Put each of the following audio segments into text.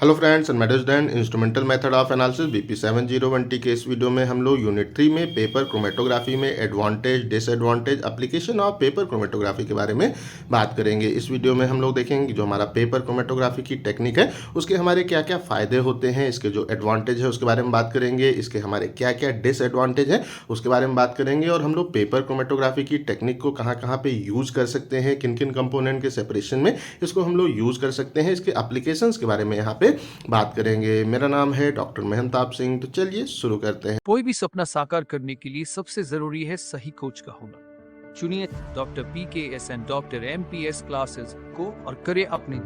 Hello friends and मेडोजडेन instrumental method of analysis BP 701T के इस वीडियो में हम लोग यूनिट 3 में पेपर क्रोमेटोग्राफी में advantage disadvantage application of paper chromatography के बारे में बात करेंगे। इस वीडियो में हम लोग देखेंगे जो हमारा पेपर क्रोमेटोग्राफी की टेक्निक है उसके हमारे क्या क्या फ़ायदे होते हैं, इसके जो एडवांटेज है उसके बारे में बात करेंगे, इसके हमारे क्या क्या डिसएडवांटेज है उसके बारे में बात करेंगे और हम लोग पेपर क्रोमेटोग्राफी की टेक्निक को कहाँ कहाँ पे यूज़ कर सकते हैं, किन किन कंपोनेंट के सेपरेशन में इसको हम लोग यूज़ कर सकते हैं, इसके एप्लीकेशंस के बारे में यहाँ पे बात करेंगे। मेरा नाम है डॉक्टर मेहंताब सिंह। तो चलिए शुरू करते हैं। कोई भी सपना साकार करने के लिए सबसे जरूरी है सही कोच का होना। चुनिए doctor PKS and doctor MPS classes को और करें अपने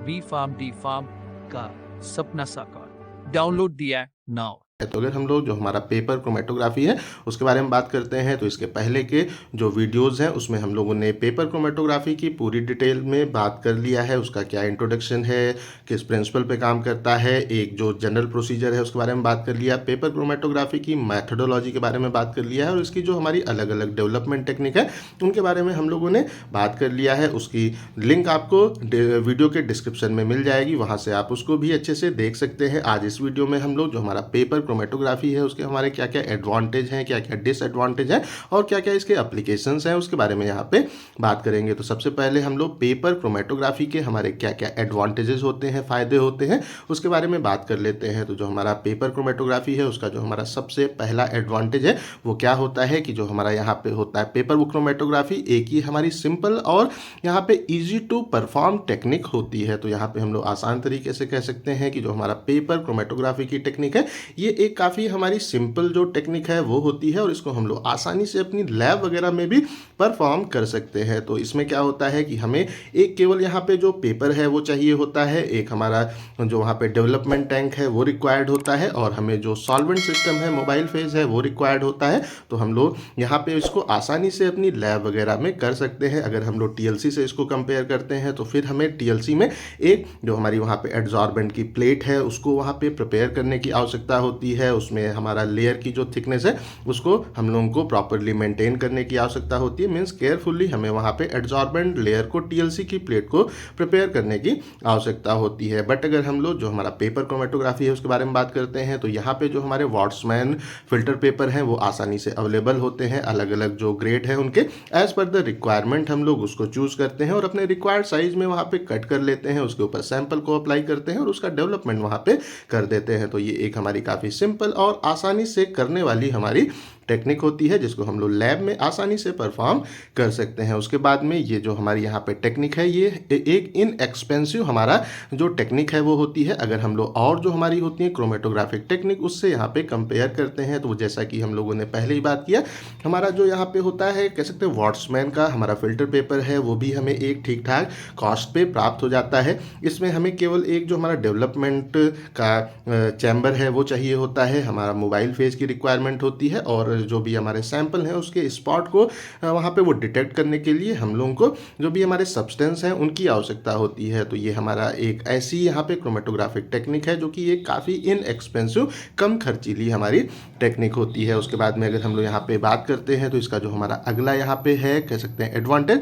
बी फार्म डी फार्म का सपना साकार। Download the app now. तो अगर हम लोग जो हमारा पेपर क्रोमेटोग्राफी है उसके बारे में बात करते हैं तो इसके पहले के जो वीडियोस हैं उसमें हम लोगों ने पेपर क्रोमेटोग्राफी की पूरी डिटेल में बात कर लिया है। उसका क्या इंट्रोडक्शन है, किस प्रिंसिपल पे काम करता है, एक जो जनरल प्रोसीजर है उसके बारे में बात कर लिया, पेपर क्रोमेटोग्राफी की मैथडोलॉजी के बारे में बात कर लिया है और इसकी जो हमारी अलग अलग डेवलपमेंट टेक्निक है उनके बारे में हम लोगों ने बात कर लिया है। उसकी लिंक आपको वीडियो के डिस्क्रिप्शन में मिल जाएगी, वहाँ से आप उसको भी अच्छे से देख सकते हैं। आज इस वीडियो में हम लोग जो हमारा पेपर क्रोमेटोग्राफी है उसके हमारे क्या क्या एडवांटेज हैं, क्या क्या डिसएडवांटेज हैं और क्या क्या इसके एप्लीकेशंस हैं उसके बारे में यहाँ पे बात करेंगे। तो सबसे पहले हम लोग पेपर क्रोमेटोग्राफी के हमारे क्या क्या एडवांटेजेस होते हैं, फायदे होते हैं उसके बारे में बात कर लेते हैं। तो जो हमारा पेपर क्रोमेटोग्राफी है उसका जो हमारा सबसे पहला एडवांटेज है वो क्या होता है कि जो हमारा यहाँ पे होता है पेपर क्रोमेटोग्राफी एक ही हमारी सिंपल और यहाँ पे ईजी टू परफॉर्म टेक्निक होती है। तो यहाँ पे हम लोग आसान तरीके से कह सकते हैं कि जो हमारा पेपर क्रोमेटोग्राफी की टेक्निक है ये एक काफ़ी हमारी सिंपल जो टेक्निक है वो होती है और इसको हम लोग आसानी से अपनी लैब वगैरह में भी परफॉर्म कर सकते हैं। तो इसमें क्या होता है कि हमें एक केवल यहाँ पे जो पेपर है वो चाहिए होता है, एक हमारा जो वहाँ पे डेवलपमेंट टैंक है वो रिक्वायर्ड होता है और हमें जो सॉल्वेंट सिस्टम है, मोबाइल फेज है वो रिक्वायर्ड होता है। तो हम लोग यहाँ पे इसको आसानी से अपनी लैब वगैरह में कर सकते हैं। अगर हम लोग TLC से इसको कंपेयर करते हैं तो फिर हमें TLC में एक जो हमारी वहाँ पे एड्जॉर्बेंट की प्लेट है उसको वहाँ पे प्रिपेयर करने की आवश्यकता होती है, उसमें हमारा लेयर की जो थिकनेस है उसको हम लोगों को प्रॉपरली मेंटेन करने की आवश्यकता होती है। मींस केयरफुली हमें वहाँ पे एड्जॉर्बेंट लेयर को TLC की प्लेट को प्रिपेयर करने की आवश्यकता होती है। बट अगर हम लोग जो हमारा पेपर क्रोमेटोग्राफी है उसके बारे में बात करते हैं तो यहाँ पे जो हमारे वॉट्समैन फिल्टर पेपर हैं वो आसानी से अवेलेबल होते हैं। अलग अलग जो ग्रेड है उनके एज पर द रिक्वायरमेंट हम लोग उसको चूज करते हैं और अपने रिक्वायर्ड साइज में वहाँ पे कट कर लेते हैं, उसके ऊपर सैंपल को अप्लाई करते हैं और उसका डेवलपमेंट वहाँ पे कर देते हैं। तो ये एक हमारी काफ़ी सिंपल और आसानी से करने वाली हमारी टेक्निक होती है जिसको हम लोग लैब में आसानी से परफॉर्म कर सकते हैं। उसके बाद में ये जो हमारी यहाँ पे टेक्निक है ये एक इनएक्सपेंसिव हमारा जो टेक्निक है वो होती है। अगर हम लोग और जो हमारी होती है क्रोमेटोग्राफिक टेक्निक उससे यहाँ पे कंपेयर करते हैं तो जैसा कि हम लोगों ने पहले ही बात किया, हमारा जो यहाँ पे होता है कह सकते हैं वॉट्समैन का हमारा फिल्टर पेपर है वो भी हमें एक ठीक ठाक कॉस्ट पे प्राप्त हो जाता है। इसमें हमें केवल एक जो हमारा डेवलपमेंट का चैम्बर है वो चाहिए होता है, हमारा मोबाइल फेज की रिक्वायरमेंट होती है और जो भी हमारे सैंपल हैं उसके स्पॉट को वहाँ पे वो डिटेक्ट करने के लिए हम लोगों को जो भी हमारे सब्सटेंस हैं उनकी आवश्यकता होती है। तो ये हमारा एक ऐसी यहाँ पे क्रोमेटोग्राफिक टेक्निक है जो कि एक काफ़ी इनएक्सपेंसिव कम खर्चीली हमारी टेक्निक होती है। उसके बाद में अगर हम लोग यहाँ पे बात करते हैं तो इसका जो हमारा अगला यहाँ पे है कह सकते हैं एडवांटेज,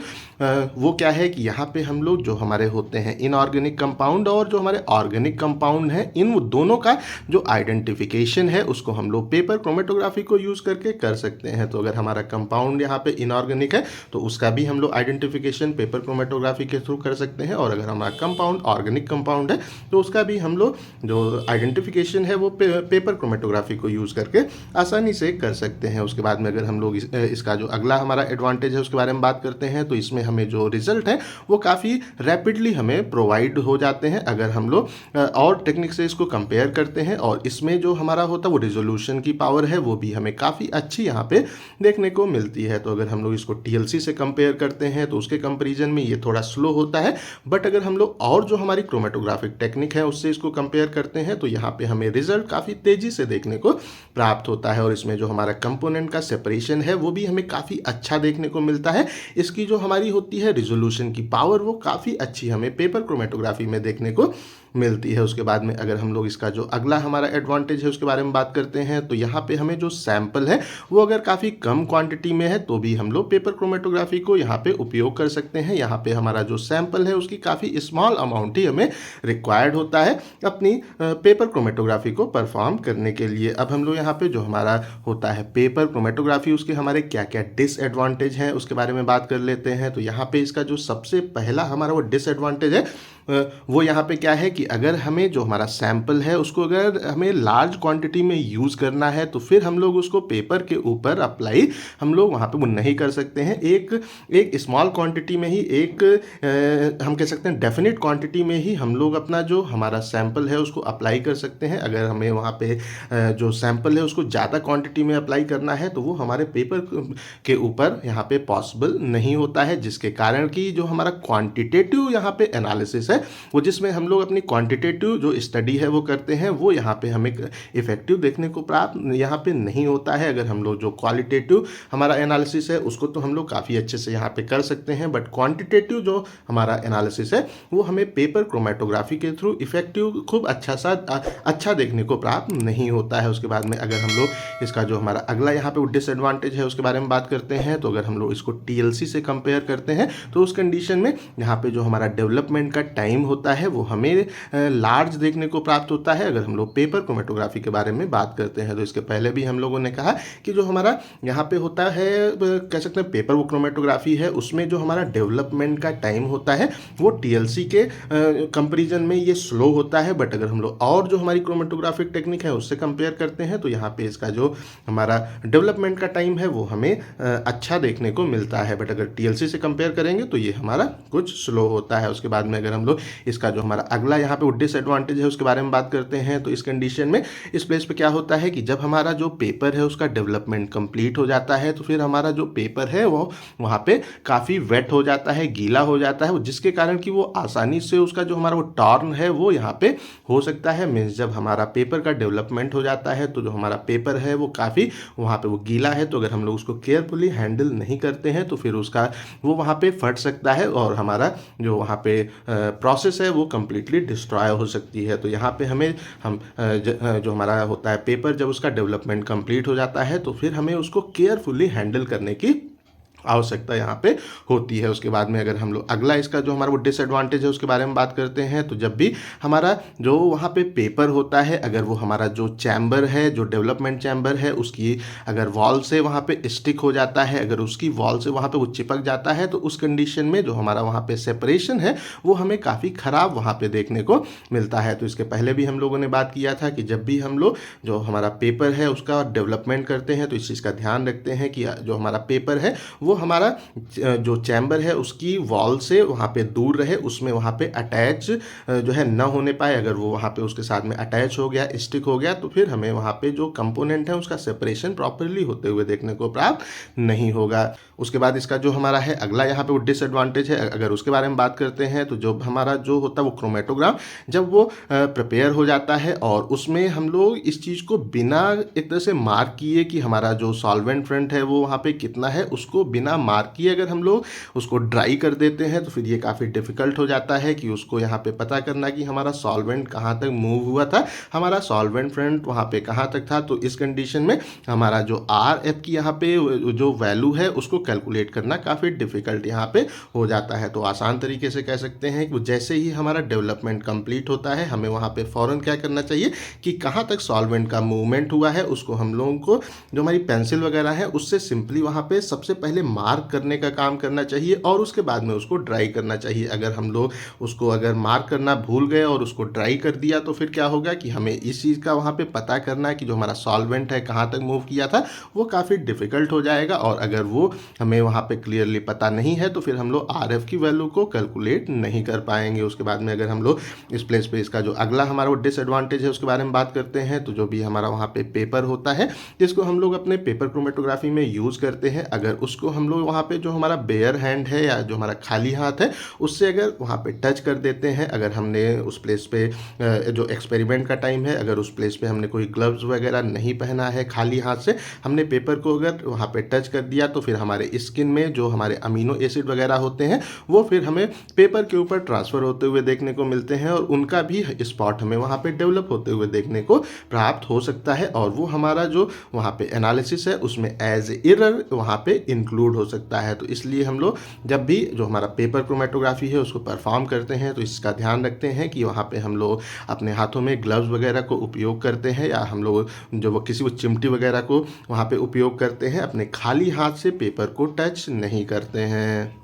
वो क्या है कि यहाँ पे हम लोग जो हमारे होते हैं इनऑर्गेनिक कंपाउंड और जो हमारे ऑर्गेनिक कंपाउंड हैं इन दोनों का जो आइडेंटिफिकेशन है उसको हम लोग पेपर क्रोमेटोग्राफी को यूज़ करके कर सकते हैं। तो अगर हमारा कंपाउंड यहाँ पे इनऑर्गेनिक है तो उसका भी हम लोग आइडेंटिफिकेशन पेपर क्रोमेटोग्राफी के थ्रू कर सकते हैं और अगर हमारा कंपाउंड ऑर्गेनिक कंपाउंड है तो उसका भी हम लोग जो आइडेंटिफिकेशन है वो पेपर क्रोमेटोग्राफी को यूज़ करके आसानी से कर सकते हैं। उसके बाद में अगर हम लोग इसका जो अगला हमारा एडवांटेज है उसके बारे में बात करते हैं तो इसमें हमें जो रिजल्ट है वो काफ़ी रैपिडली हमें प्रोवाइड हो जाते हैं अगर हम लोग और टेक्निक से इसको कंपेयर करते हैं। और इसमें जो हमारा होता है वो रिजोल्यूशन की पावर है वो भी हमें काफ़ी अच्छी यहाँ पे देखने को मिलती है। तो अगर हम लोग इसको TLC से कंपेयर करते हैं तो उसके कंपैरिजन में ये थोड़ा स्लो होता है। बट अगर हम लोग और जो हमारी क्रोमेटोग्राफिक टेक्निक है उससे इसको कंपेयर करते हैं तो यहाँ पे हमें रिजल्ट काफ़ी तेज़ी से देखने को प्राप्त होता है और इसमें जो हमारा कंपोनेंट का सेपरेशन है वो भी हमें काफ़ी अच्छा देखने को मिलता है। इसकी जो हमारी होती है रिजोल्यूशन की पावर वो काफ़ी अच्छी हमें पेपर क्रोमेटोग्राफी में देखने को मिलती है। उसके बाद में अगर हम लोग इसका जो अगला हमारा एडवांटेज है उसके बारे में बात करते हैं, तो यहाँ पे हमें जो सैंपल है वो अगर काफ़ी कम क्वांटिटी में है तो भी हम लोग पेपर क्रोमेटोग्राफी को यहाँ पे उपयोग कर सकते हैं। यहाँ पे हमारा जो सैंपल है उसकी काफ़ी स्मॉल अमाउंट ही हमें रिक्वायर्ड होता है अपनी पेपर क्रोमेटोग्राफी को परफॉर्म करने के लिए। अब हम लोग यहाँ पे जो हमारा होता है पेपर क्रोमेटोग्राफी, उसके हमारे क्या क्या डिसएडवांटेज हैं उसके बारे में बात कर लेते हैं। तो यहाँ पे इसका जो सबसे पहला हमारा वो डिसएडवांटेज है वो यहाँ पे क्या है कि अगर हमें जो हमारा सैंपल है उसको अगर हमें लार्ज क्वांटिटी में यूज़ करना है तो फिर हम लोग उसको पेपर के ऊपर अप्लाई हम लोग वहाँ पे वो नहीं कर सकते हैं। एक स्मॉल क्वांटिटी में ही हम कह सकते हैं डेफिनेट क्वांटिटी में ही हम लोग अपना जो हमारा सैंपल है उसको अप्लाई कर सकते हैं। अगर हमें वहाँ पे जो सैंपल है उसको ज़्यादा क्वांटिटी में अप्लाई करना है तो वो हमारे पेपर के ऊपर यहाँ पे पॉसिबल नहीं होता है, जिसके कारण कि जो हमारा क्वांटिटेटिव यहाँ पे एनालिसिस है वो जिसमें हम लोग अपनी क्वांटिटेटिव जो स्टडी है वो करते हैं वो यहाँ पे हमें इफेक्टिव देखने को प्राप्त यहाँ पे नहीं होता है। अगर हम लोग जो क्वालिटेटिव हमारा एनालिसिस है उसको तो हम लोग काफ़ी अच्छे से यहाँ पे कर सकते हैं, बट क्वांटिटेटिव जो हमारा एनालिसिस है वो हमें पेपर क्रोमेटोग्राफी के थ्रू इफेक्टिव खूब अच्छा देखने को प्राप्त नहीं होता है। उसके बाद में अगर हम लोग इसका जो हमारा अगला यहाँ पे डिसएडवांटेज है उसके बारे में बात करते हैं, तो अगर हम लोग इसको TLC से कंपेयर करते हैं तो उस कंडीशन में यहाँ पे जो हमारा डेवलपमेंट का टाइम होता है वो हमें लार्ज देखने को प्राप्त होता है। अगर हम लोग पेपर क्रोमेटोग्राफी के बारे में बात करते हैं तो इसके पहले भी हम लोगों ने कहा कि जो हमारा यहाँ पे होता है कह सकते हैं पेपर वो क्रोमेटोग्राफी है उसमें जो हमारा डेवलपमेंट का टाइम होता है वो TLC के कंपेरिजन में ये स्लो होता है। बट अगर हम लोग और जो हमारी क्रोमेटोग्राफिक टेक्निक है उससे कंपेयर करते हैं तो यहाँ पे इसका जो हमारा डेवलपमेंट का टाइम है वो हमें अच्छा देखने को मिलता है, बट अगर TLC से कंपेयर करेंगे तो ये हमारा कुछ स्लो होता है। उसके बाद में अगर हम लोग इसका जो हमारा अगला यहाँ पे डिसएडवांटेज है उसके बारे में बात करते हैं, तो इस कंडीशन में इस प्लेस पे क्या होता है कि जब हमारा जो पेपर है उसका डेवलपमेंट कंप्लीट हो जाता है तो फिर हमारा जो पेपर है वो वहाँ पे काफ़ी वेट हो जाता है, गीला हो जाता है, जिसके कारण कि वो आसानी से उसका जो हमारा वो टॉर्न है वो यहाँ पे हो सकता है। मीन्स जब हमारा पेपर का डेवलपमेंट हो जाता है तो जो हमारा पेपर है वो काफ़ी वहाँ पे वो गीला है, तो अगर हम लोग उसको केयरफुली हैंडल नहीं करते हैं तो फिर उसका वो वहाँ पे फट सकता है और हमारा जो वहाँ पे प्रोसेस है वो कम्प्लीटली डिस्ट्रॉय हो सकती है। तो यहाँ पे जो हमारा होता है पेपर जब उसका डेवलपमेंट कंप्लीट हो जाता है तो फिर हमें उसको केयरफुली हैंडल करने की आवश्यकता यहाँ पे होती है। उसके बाद में अगर हम लोग अगला इसका जो हमारा वो डिसएडवांटेज है उसके बारे में बात करते हैं, तो जब भी हमारा जो वहाँ पे पेपर होता है अगर वो हमारा जो चैम्बर है जो डेवलपमेंट चैम्बर है उसकी अगर वॉल से वहाँ पे स्टिक हो जाता है, अगर उसकी वॉल से वहाँ पे वो चिपक जाता है तो उस कंडीशन में जो हमारा वहाँ पे सेपरेशन है वो हमें काफ़ी ख़राब वहाँ पे देखने को मिलता है। तो इसके पहले भी हम लोगों ने बात किया था कि जब भी हम लोग जो हमारा पेपर है उसका डेवलपमेंट करते हैं तो इस चीज़ का ध्यान रखते हैं कि जो हमारा पेपर है वो हमारा जो चैम्बर है उसकी वॉल से वहाँ पे दूर रहे, उसमें वहाँ पे अटैच जो है न होने पाए। अगर वो वहाँ पे उसके साथ में अटैच हो गया, स्टिक हो गया, तो फिर हमें वहाँ पे जो कंपोनेंट है उसका सेपरेशन प्रॉपरली होते हुए देखने को प्राप्त नहीं होगा। उसके बाद इसका जो हमारा है अगला यहाँ पे वो डिसएडवांटेज है, अगर उसके बारे में बात करते हैं तो जो हमारा जो होता है वो क्रोमेटोग्राफ जब वो प्रिपेयर हो जाता है और उसमें हम लोग इस चीज़ को बिना एक तरह से मार्क किए कि हमारा जो सॉल्वेंट फ्रंट है वो वहाँ पे कितना है, उसको बिना मार्क किए अगर हम लोग उसको ड्राई कर देते हैं तो फिर ये काफ़ी डिफ़िकल्ट हो जाता है कि उसको यहाँ पे पता करना कि हमारा सॉल्वेंट कहाँ तक मूव हुआ था, हमारा सॉल्वेंट फ्रंट वहाँ पे कहाँ तक था। तो इस कंडीशन में हमारा जो RF की यहाँ पे जो वैल्यू है उसको कैलकुलेट करना काफ़ी डिफ़िकल्ट यहाँ पे हो जाता है। तो आसान तरीके से कह सकते हैं कि जैसे ही हमारा डेवलपमेंट कंप्लीट होता है हमें वहाँ पे फ़ौरन क्या करना चाहिए कि कहाँ तक सॉल्वेंट का मूवमेंट हुआ है उसको हम लोगों को जो हमारी पेंसिल वगैरह है उससे सिंपली वहाँ पे सबसे पहले मार्क करने का काम करना चाहिए और उसके बाद में उसको ड्राई करना चाहिए। अगर हम लोग उसको अगर मार्क करना भूल गए और उसको ड्राई कर दिया तो फिर क्या होगा कि हमें इस चीज़ का वहाँ पे पता करना है कि जो हमारा सॉल्वेंट है कहाँ तक मूव किया था वो काफ़ी डिफ़िकल्ट हो जाएगा। और अगर वो हमें वहाँ पे क्लियरली पता नहीं है तो फिर हम लोग RF की वैल्यू को कैलकुलेट नहीं कर पाएंगे। उसके बाद में अगर हम लोग इस प्लेस पे इसका जो अगला हमारा वो डिसएडवांटेज है उसके बारे में बात करते हैं, तो जो भी हमारा वहाँ पे पेपर होता है जिसको हम लोग अपने पेपर क्रोमेटोग्राफी में यूज़ करते हैं, अगर उसको हम लोग वहाँ पे जो हमारा बेयर हैंड है या जो हमारा खाली हाथ है उससे अगर वहाँ पे टच कर देते हैं, अगर हमने उस प्लेस पे जो एक्सपेरिमेंट का टाइम है, अगर उस प्लेस पे हमने कोई ग्लव्स वगैरह नहीं पहना है, खाली हाथ से हमने पेपर को अगर वहाँ पे टच कर दिया तो फिर हमारे स्किन में जो हमारे अमीनो एसिड वगैरह होते हैं वो फिर हमें पेपर के ऊपर ट्रांसफ़र होते हुए देखने को मिलते हैं और उनका भी स्पॉट हमें वहाँ पे डेवलप होते हुए देखने को प्राप्त हो सकता है और वो हमारा जो वहाँ पे एनालिसिस है उसमें एज एरर वहाँ पे इंक्लूड हो सकता है। तो इसलिए हम लोग जब भी जो हमारा पेपर क्रोमेटोग्राफी है उसको परफॉर्म करते हैं तो इसका ध्यान रखते हैं कि वहाँ पे हम लोग अपने हाथों में ग्लव्स वगैरह को उपयोग करते हैं या हम लोग जो वो किसी वो चिमटी वगैरह को वहाँ पे उपयोग करते हैं, अपने खाली हाथ से पेपर को टच नहीं करते हैं।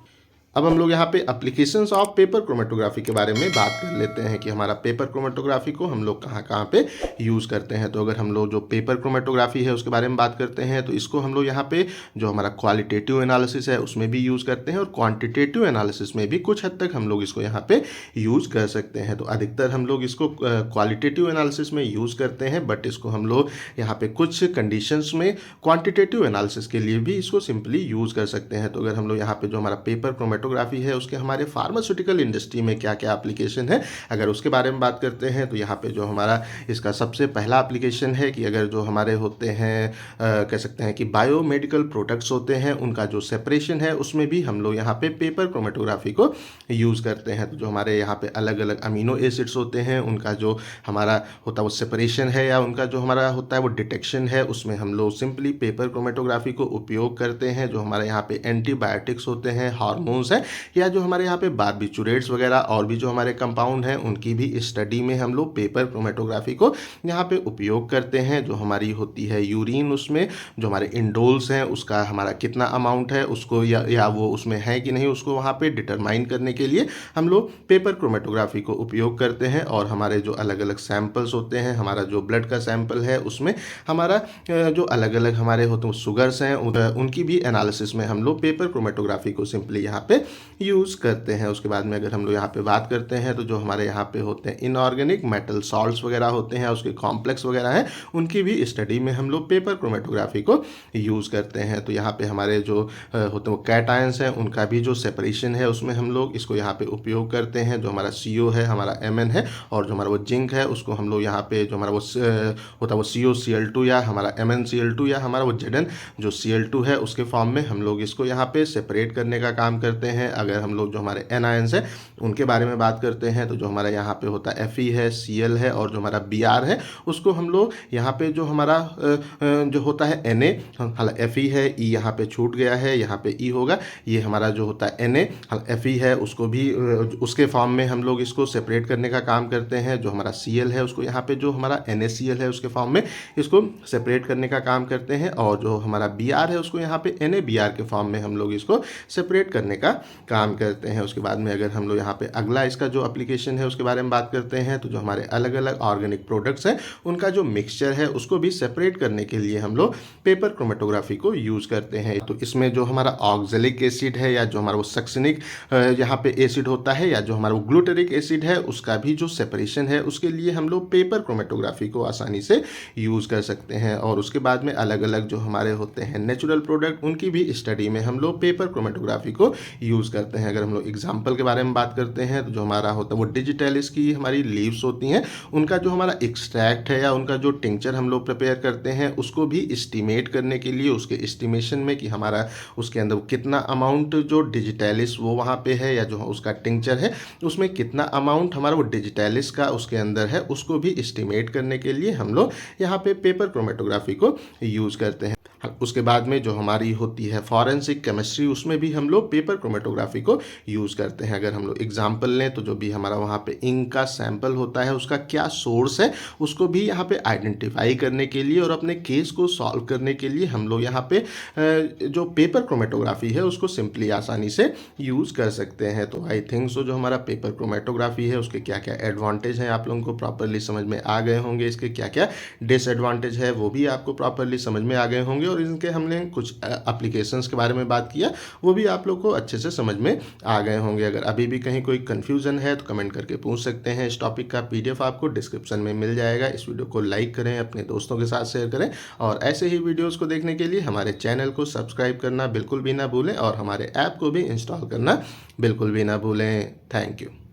अब हम लोग यहाँ पे एप्लीकेशंस ऑफ पेपर क्रोमेटोग्राफी के बारे में बात कर लेते हैं कि हमारा पेपर क्रोमेटोग्राफी को हम लोग कहाँ कहाँ पे यूज़ करते हैं। तो अगर हम लोग जो पेपर क्रोमेटोग्राफी है उसके बारे में बात करते हैं तो इसको हम लोग यहाँ पे जो हमारा क्वालिटेटिव एनालिसिस है उसमें भी यूज़ करते हैं और क्वांटिटेटिव एनालिसिस में भी कुछ हद तक हम लोग इसको यहाँ पे यूज़ कर सकते हैं। तो अधिकतर हम लोग इसको क्वालिटेटिव एनालिसिस में यूज़ करते हैं, बट इसको हम लोग यहाँ पे कुछ कंडीशंस में क्वांटिटेटिव एनालिसिस के लिए भी इसको सिंपली यूज़ कर सकते हैं। तो अगर हम लोग यहाँ पे जो हमारा पेपर क्रोमेटोग्राफी है उसके हमारे फार्मास्यूटिकल इंडस्ट्री में क्या क्या एप्लीकेशन है अगर उसके बारे में बात करते हैं तो यहाँ पे जो हमारा इसका सबसे पहला एप्लीकेशन है कि अगर जो हमारे होते हैं कह सकते हैं कि बायोमेडिकल प्रोडक्ट्स होते हैं उनका जो सेपरेशन है उसमें भी हम लोग यहाँ पे पेपर क्रोमेटोग्राफी को यूज़ करते हैं। तो जो हमारे यहाँ पे अलग अलग अमीनो एसिड्स होते हैं उनका जो हमारा होता है वो सेपरेशन है या उनका जो हमारा होता है वो डिटेक्शन है, उसमें हम लोग सिंपली पेपर क्रोमेटोग्राफी को उपयोग करते हैं। जो हमारे यहाँ पे एंटीबायोटिक्स होते हैं, हार्मोन्स है या जो हमारे यहाँ पे बारबिचुरेट्स वगैरह और भी जो हमारे कंपाउंड हैं उनकी भी स्टडी में हम लोग पेपर क्रोमेटोग्राफी को यहाँ पे उपयोग करते हैं। जो हमारी होती है यूरिन, उसमें जो हमारे इंडोल्स हैं उसका हमारा कितना अमाउंट है उसको या वो उसमें है कि नहीं उसको वहाँ पे डिटरमाइन करने के लिए हम लोग पेपर क्रोमेटोग्राफी को उपयोग करते हैं। और हमारे जो अलग अलग सैंपल्स होते हैं, हमारा जो ब्लड का सैंपल है उसमें हमारा जो अलग अलग हमारे होते हैं शुगर्स हैं उनकी भी एनालिसिस में हम लोग पेपर क्रोमेटोग्राफी को सिंपली यहाँ पे यूज़ करते हैं। उसके बाद में अगर हम लोग यहाँ पे बात करते हैं तो जो हमारे यहाँ पे होते हैं इनऑर्गेनिक मेटल सॉल्ट्स वगैरह होते हैं, उसके कॉम्प्लेक्स वगैरह हैं, उनकी भी स्टडी में हम लोग पेपर क्रोमेटोग्राफी को यूज़ करते हैं। तो यहाँ पे हमारे जो होते हैं वो कैटायंस हैं उनका भी जो सेपरेशन है उसमें हम लोग इसको यहाँ पे उपयोग करते हैं। जो हमारा CO है, हमारा Mn है और जो हमारा वो जिंक है उसको हम लोग यहाँ पे जो हमारा वो होता है वो COCl2 या हमारा MnCl2 या हमारा वो Zn जो Cl2 है उसके फॉर्म में हम लोग इसको यहाँ पे सेपरेट करने का काम करते हैं। अगर हम लोग जो हमारे एनायंस है उनके बारे में बात करते हैं तो जो हमारा यहाँ पे होता है Fe है, Cl है और जो हमारा Br है उसको हम लोग यहाँ पे जो हमारा जो होता है Na, हालांकि Fe है, E यहाँ पे छूट गया है, यहाँ पे E होगा, ये हमारा जो होता है Na Fe है उसको भी उसके फॉर्म में हम लोग इसको सेपरेट करने का काम करते हैं। जो हमारा Cl है उसको यहाँ पे जो हमारा NaCl है उसके फॉर्म में इसको सेपरेट करने का काम करते हैं और जो हमारा Br है उसको यहाँ पे NaBr के फॉर्म में हम लोग इसको सेपरेट करने का काम करते हैं। उसके बाद में अगर हम लोग यहाँ पे अगला इसका जो एप्लीकेशन है उसके बारे में बात करते हैं तो जो हमारे अलग अलग ऑर्गेनिक प्रोडक्ट्स हैं उनका जो मिक्सचर है उसको भी सेपरेट करने के लिए हम लोग पेपर क्रोमेटोग्राफी को यूज़ करते हैं। तो इसमें जो हमारा ऑक्जेलिक एसिड है या जो हमारा वो सक्सिनिक यहाँ पे एसिड होता है या जो हमारा वो ग्लूटेरिक एसिड है उसका भी जो सेपरेशन है उसके लिए हम लोग पेपर क्रोमेटोग्राफी को आसानी से यूज़ कर सकते हैं। और उसके बाद में अलग अलग जो हमारे होते हैं नेचुरल प्रोडक्ट उनकी भी स्टडी में हम लोग पेपर क्रोमेटोग्राफी को यूज़ करते हैं। अगर हम लोग एग्जाम्पल के बारे में बात करते हैं तो जो हमारा होता है वो डिजिटलिस की हमारी लीव्स होती हैं उनका जो हमारा एक्सट्रैक्ट है या उनका जो टिंचर हम लोग प्रिपेयर करते हैं उसको भी एस्टिमेट करने के लिए उसके एस्टिमेशन में कि हमारा उसके अंदर कितना अमाउंट जो डिजिटलिस वो वहाँ पे है या जो उसका टिंचर है उसमें कितना अमाउंट हमारा वो डिजिटलिस का उसके अंदर है उसको भी एस्टिमेट करने के लिए हम लोग यहाँ पे पेपर क्रोमेटोग्राफी को यूज़ करते हैं। उसके बाद में जो हमारी होती है फॉरेंसिक केमिस्ट्री उसमें भी हम लोग पेपर क्रोमेटोग्राफी को यूज़ करते हैं। अगर हम लोग एग्जाम्पल लें तो जो भी हमारा वहाँ पे इंक का सैंपल होता है उसका क्या सोर्स है उसको भी यहाँ पे आइडेंटिफाई करने के लिए और अपने केस को सॉल्व करने के लिए हम लोग यहाँ पे जो पेपर क्रोमेटोग्राफी है उसको सिंपली आसानी से यूज़ कर सकते हैं। तो आई थिंक सो जो हमारा पेपर क्रोमेटोग्राफी है उसके क्या क्या एडवांटेज हैं आप लोगों को प्रॉपरली समझ में आ गए होंगे, इसके क्या क्या डिसएडवांटेज है वो भी आपको प्रॉपरली समझ में आ गए होंगे और इनके हमने कुछ एप्लीकेशंस के बारे में बात किया वो भी आप लोग को अच्छे से से समझ में आ गए होंगे। अगर अभी भी कहीं कोई कन्फ्यूज़न है तो कमेंट करके पूछ सकते हैं। इस टॉपिक का PDF आपको डिस्क्रिप्शन में मिल जाएगा। इस वीडियो को लाइक करें, अपने दोस्तों के साथ शेयर करें और ऐसे ही वीडियोज़ को देखने के लिए हमारे चैनल को सब्सक्राइब करना बिल्कुल भी ना भूलें और हमारे ऐप को भी इंस्टॉल करना बिल्कुल भी ना भूलें। Thank you.